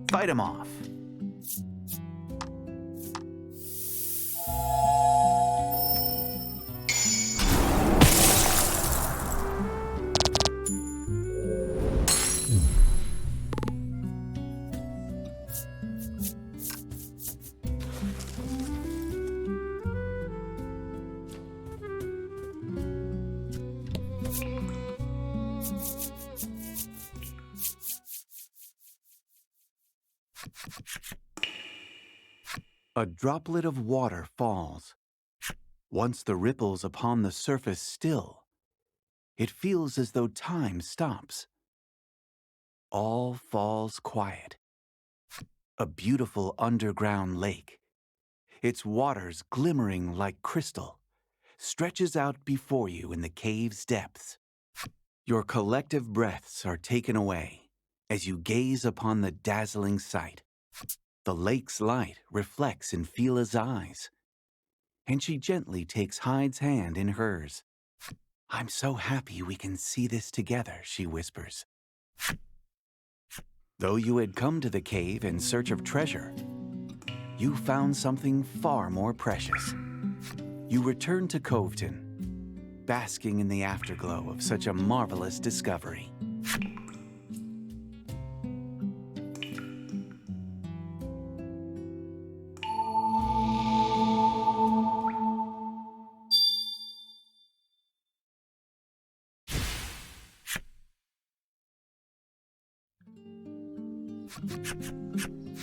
fight him off. A droplet of water falls. Once the ripples upon the surface still, it feels as though time stops. All falls quiet. A beautiful underground lake, its waters glimmering like crystal, stretches out before you in the cave's depths. Your collective breaths are taken away as you gaze upon the dazzling sight. The lake's light reflects in Fila's eyes, and she gently takes Hyde's hand in hers. "I'm so happy we can see this together," she whispers. Though you had come to the cave in search of treasure, you found something far more precious. You return to Coveton, basking in the afterglow of such a marvelous discovery.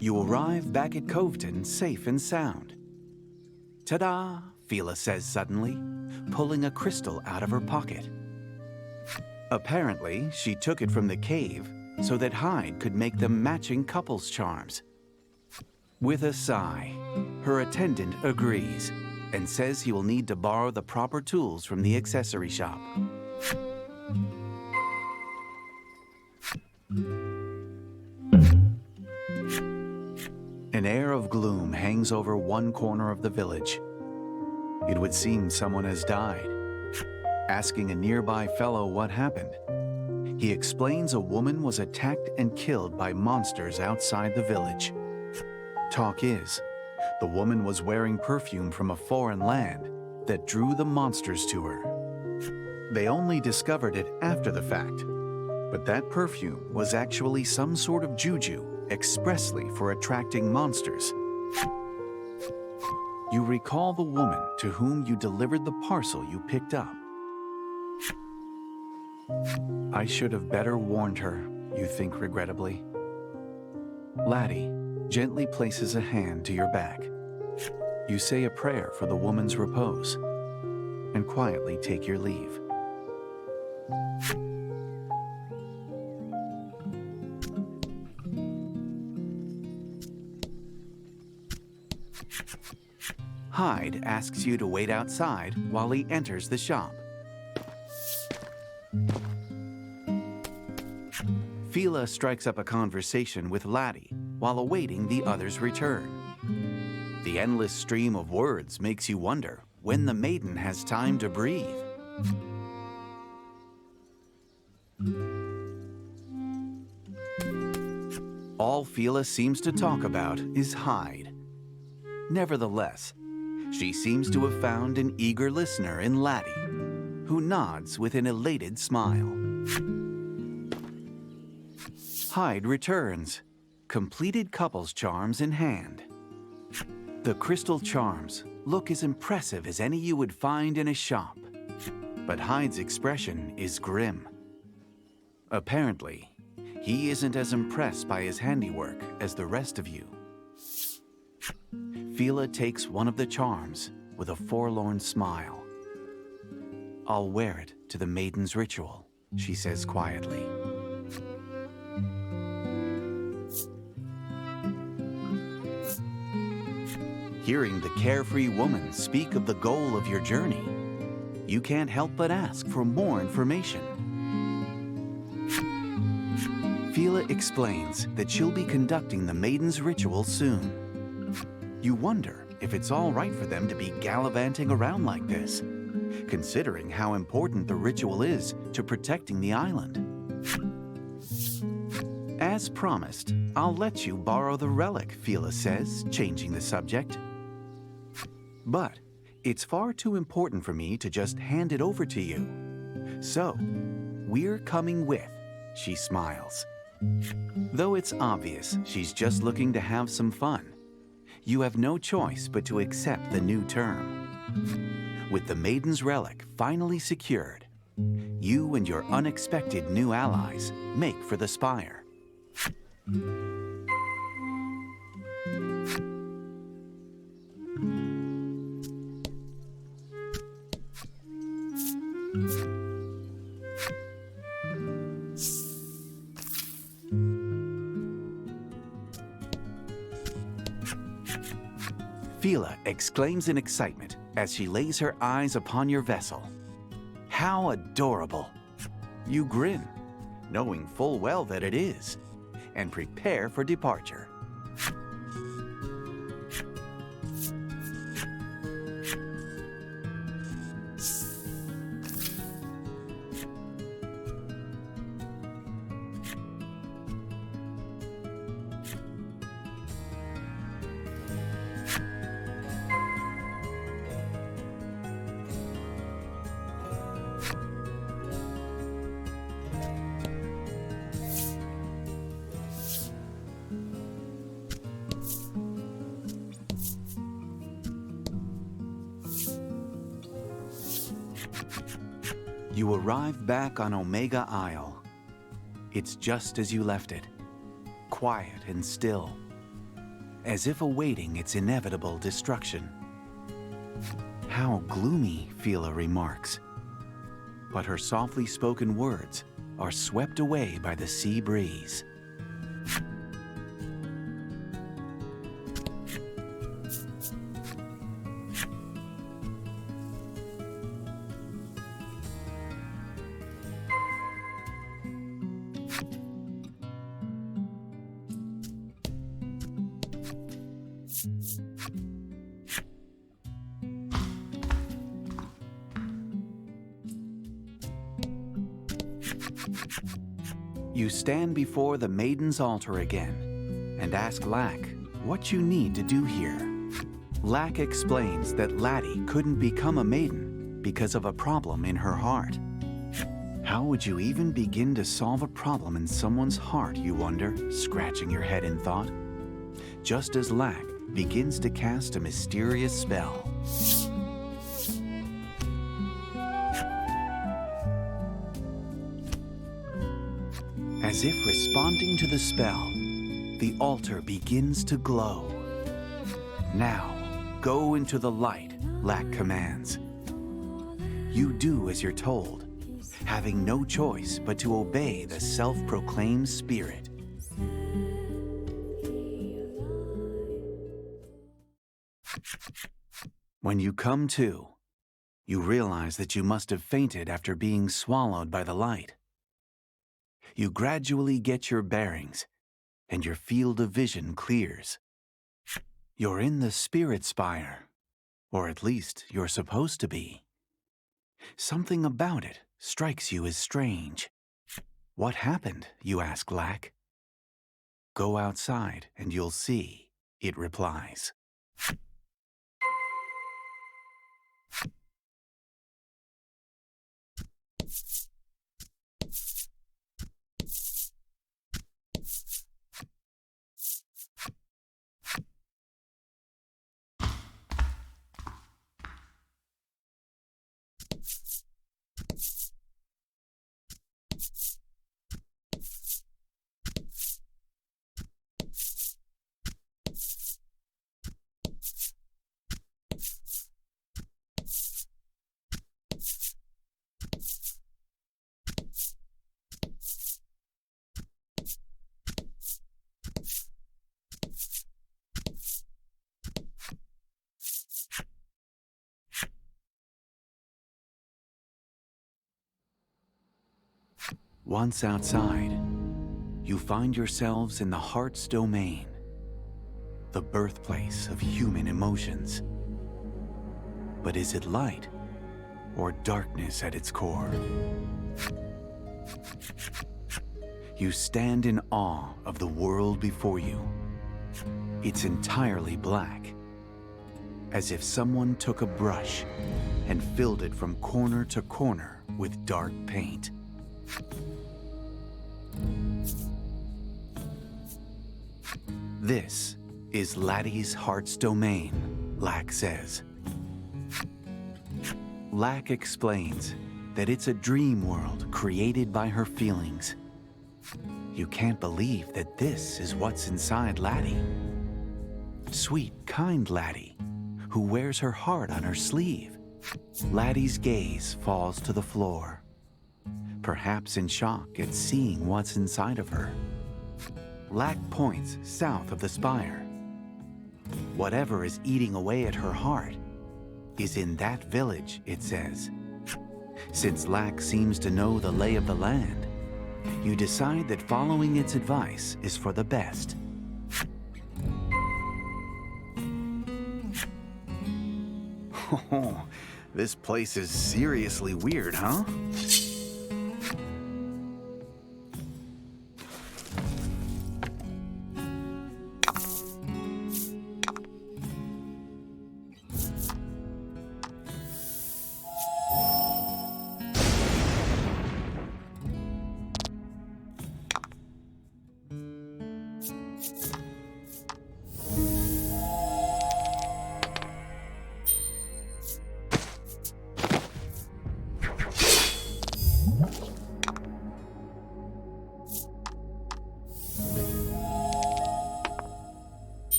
You arrive back at Coveton safe and sound. Ta-da, Fila says suddenly, pulling a crystal out of her pocket. Apparently, she took it from the cave so that Hyde could make them matching couples charms. With a sigh, her attendant agrees and says he will need to borrow the proper tools from the accessory shop. An air of gloom hangs over one corner of the village. It would seem someone has died. Asking a nearby fellow what happened, he explains a woman was attacked and killed by monsters outside the village. Talk is, the woman was wearing perfume from a foreign land that drew the monsters to her. They only discovered it after the fact, but that perfume was actually some sort of juju expressly for attracting monsters. You recall the woman to whom you delivered the parcel you picked up. I should have better warned her, you think regrettably. Laddie gently places a hand to your back. You say a prayer for the woman's repose and quietly take your leave. Hyde asks you to wait outside while he enters the shop. Fila strikes up a conversation with Laddie while awaiting the other's return. The endless stream of words makes you wonder when the Maiden has time to breathe. All Fila seems to talk about is Hyde. Nevertheless, she seems to have found an eager listener in Laddie, who nods with an elated smile. Hyde returns, completed couples charms in hand. The crystal charms look as impressive as any you would find in a shop, but Hyde's expression is grim. Apparently, he isn't as impressed by his handiwork as the rest of you. Fila takes one of the charms with a forlorn smile. "I'll wear it to the Maiden's ritual," she says quietly. Hearing the carefree woman speak of the goal of your journey, you can't help but ask for more information. Fila explains that she'll be conducting the Maiden's ritual soon. You wonder if it's all right for them to be gallivanting around like this, considering how important the ritual is to protecting the island. As promised, I'll let you borrow the relic, Fila says, changing the subject. But it's far too important for me to just hand it over to you. So, we're coming with, she smiles. Though it's obvious she's just looking to have some fun, you have no choice but to accept the new term. With the Maiden's relic finally secured, you and your unexpected new allies make for the spire. Fila exclaims in excitement as she lays her eyes upon your vessel. How adorable! You grin, knowing full well that it is, and prepare for departure. You arrive back on Omega Isle. It's just as you left it, quiet and still, as if awaiting its inevitable destruction. How gloomy, Fila remarks. But her softly spoken words are swept away by the sea breeze. You stand before the Maiden's altar again and ask Lack what you need to do here. Lack explains that Laddie couldn't become a maiden because of a problem in her heart. How would you even begin to solve a problem in someone's heart, you wonder, scratching your head in thought? Just as Lack begins to cast a mysterious spell. As if responding to the spell, the altar begins to glow. Now, go into the light, Lack commands. You do as you're told, having no choice but to obey the self-proclaimed spirit. When you come to, you realize that you must have fainted after being swallowed by the light. You gradually get your bearings, and your field of vision clears. You're in the Spirit Spire, or at least you're supposed to be. Something about it strikes you as strange. What happened, you ask Lack. Go outside and you'll see, it replies. Once outside, you find yourselves in the heart's domain, the birthplace of human emotions. But is it light or darkness at its core? You stand in awe of the world before you. It's entirely black, as if someone took a brush and filled it from corner to corner with dark paint. This is Laddie's heart's domain, Lack says. Lack explains that it's a dream world created by her feelings. You can't believe that this is what's inside Laddie. Sweet, kind Laddie, who wears her heart on her sleeve. Laddie's gaze falls to the floor, perhaps in shock at seeing what's inside of her. Lack points south of the spire. Whatever is eating away at her heart is in that village, it says. Since Lack seems to know the lay of the land, you decide that following its advice is for the best. Oh, this place is seriously weird, huh?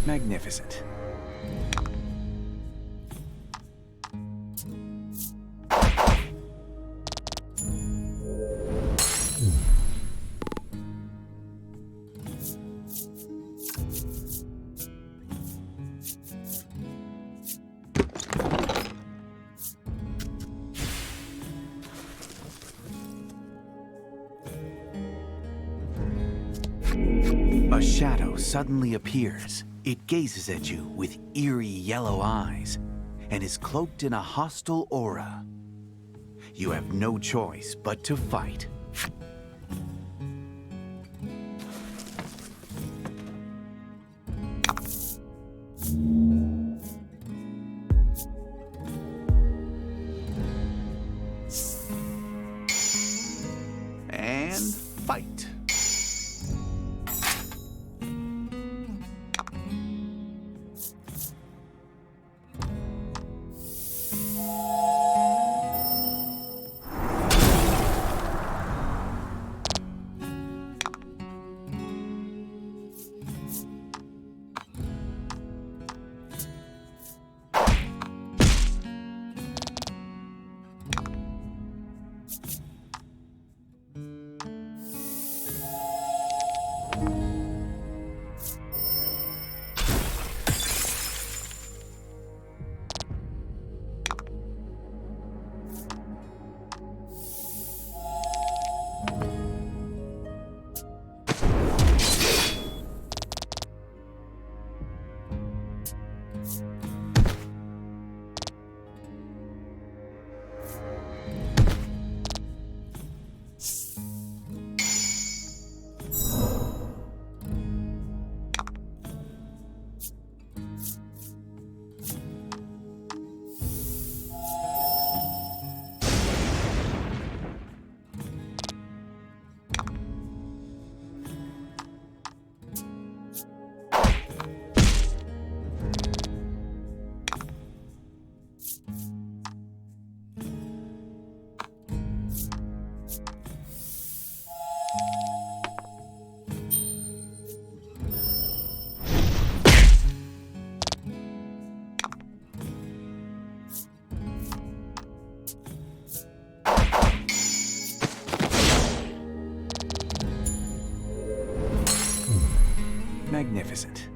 Magnificent. A shadow suddenly appears. It gazes at you with eerie yellow eyes and is cloaked in a hostile aura. You have no choice but to fight. And fight. Magnificent.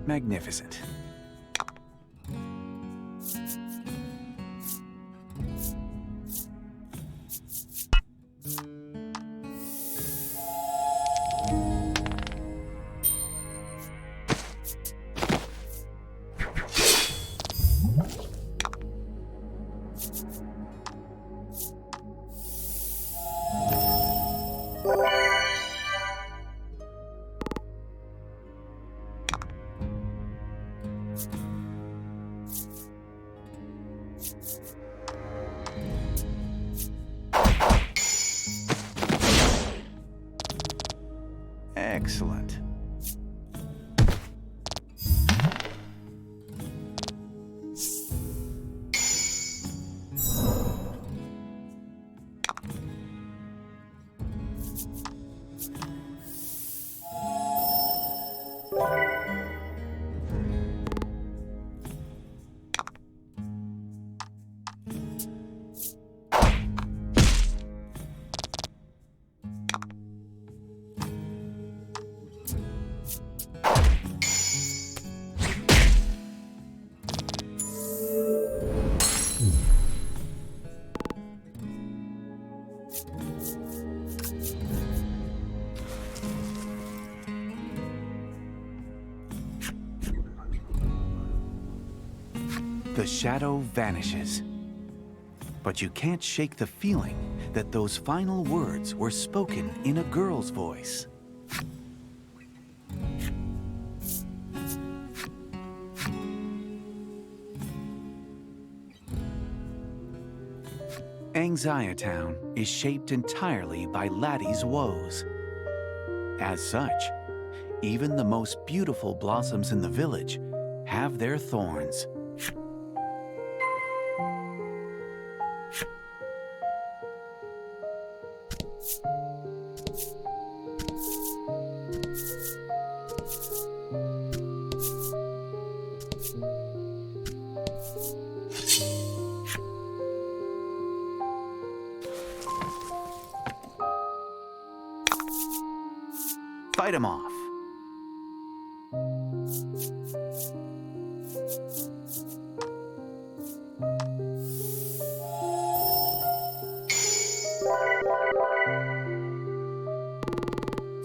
Magnificent. Excellent. The shadow vanishes. But you can't shake the feeling that those final words were spoken in a girl's voice. Anxietown is shaped entirely by Laddie's woes. As such, even the most beautiful blossoms in the village have their thorns. Fight 'em off.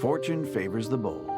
Fortune favors the bold.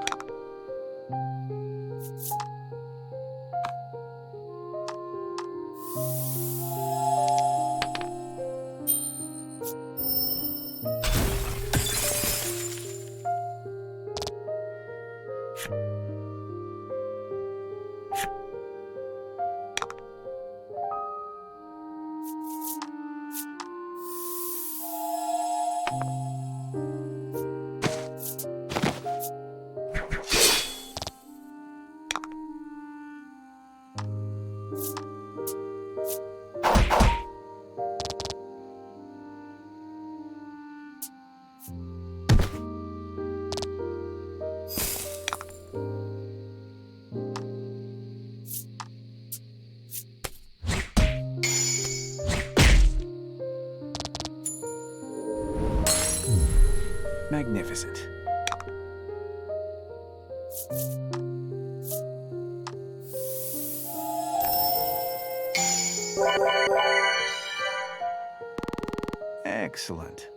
Magnificent. Excellent.